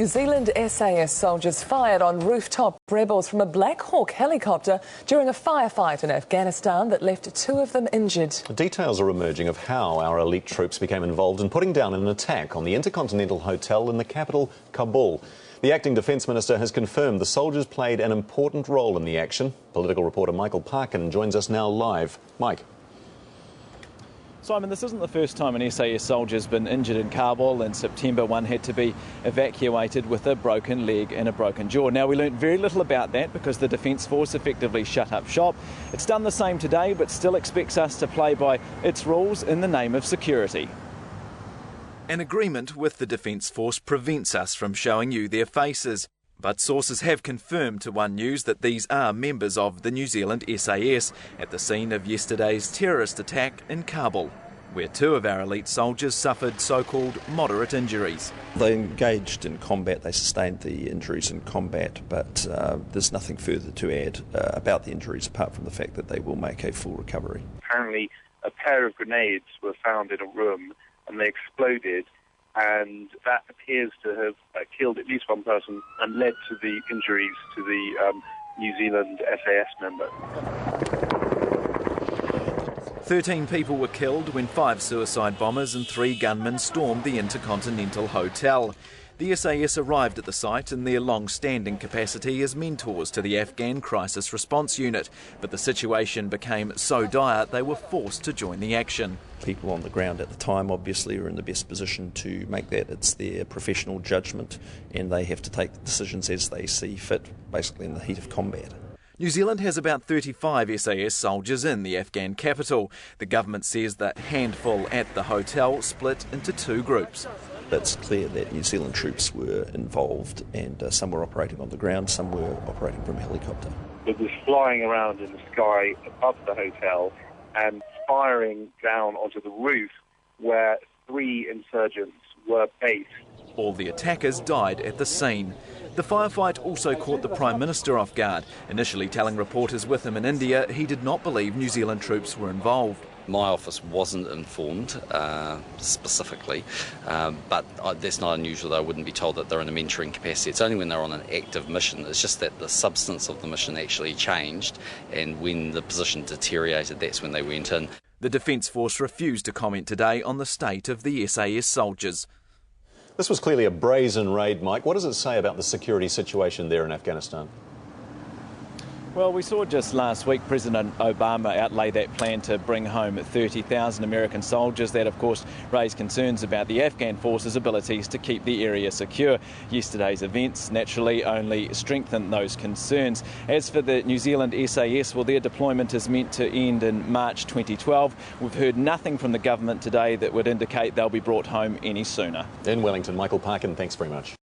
New Zealand SAS soldiers fired on rooftop rebels from a Black Hawk helicopter during a firefight in Afghanistan that left 2 of them injured. Details are emerging of how our elite troops became involved in putting down an attack on the Intercontinental Hotel in the capital, Kabul. The acting Defence Minister has confirmed the soldiers played an important role in the action. Political reporter Michael Parkin joins us now live. Mike. Simon, this isn't the first time an SAS soldier's been injured in Kabul. In September, one had to be evacuated with a broken leg and a broken jaw. Now, we learnt very little about that because the Defence Force effectively shut up shop. It's done the same today, but still expects us to play by its rules in the name of security. An agreement with the Defence Force prevents us from showing you their faces. But sources have confirmed to One News that these are members of the New Zealand SAS at the scene of yesterday's terrorist attack in Kabul, where 2 of our elite soldiers suffered so-called moderate injuries. They engaged in combat, they sustained the injuries in combat, but there's nothing further to add about the injuries apart from the fact that they will make a full recovery. Apparently a pair of grenades were found in a room and they exploded, and that appears to have killed at least one person and led to the injuries to the New Zealand SAS member. 13 people were killed when 5 suicide bombers and 3 gunmen stormed the Intercontinental Hotel. The SAS arrived at the site in their long-standing capacity as mentors to the Afghan Crisis Response Unit, but the situation became so dire they were forced to join the action. People on the ground at the time obviously are in the best position to make that. It's their professional judgment and they have to take the decisions as they see fit, basically in the heat of combat. New Zealand has about 35 SAS soldiers in the Afghan capital. The government says that handful at the hotel split into 2 groups. It's clear that New Zealand troops were involved and some were operating on the ground, some were operating from a helicopter. It was flying around in the sky above the hotel and firing down onto the roof where 3 insurgents were based. All the attackers died at the scene. The firefight also caught the Prime Minister off guard, initially telling reporters with him in India he did not believe New Zealand troops were involved. My office wasn't informed specifically, but that's not unusual. I wouldn't be told that they're in a mentoring capacity. It's only when they're on an active mission. It's just that the substance of the mission actually changed, and when the position deteriorated, that's when they went in. The Defence Force refused to comment today on the state of the SAS soldiers. This was clearly a brazen raid, Mike. What does it say about the security situation there in Afghanistan? Well, we saw just last week President Obama outlay that plan to bring home 30,000 American soldiers. That, of course, raised concerns about the Afghan forces' abilities to keep the area secure. Yesterday's events naturally only strengthened those concerns. As for the New Zealand SAS, well, their deployment is meant to end in March 2012. We've heard nothing from the government today that would indicate they'll be brought home any sooner. In Wellington, Michael Parkin, thanks very much.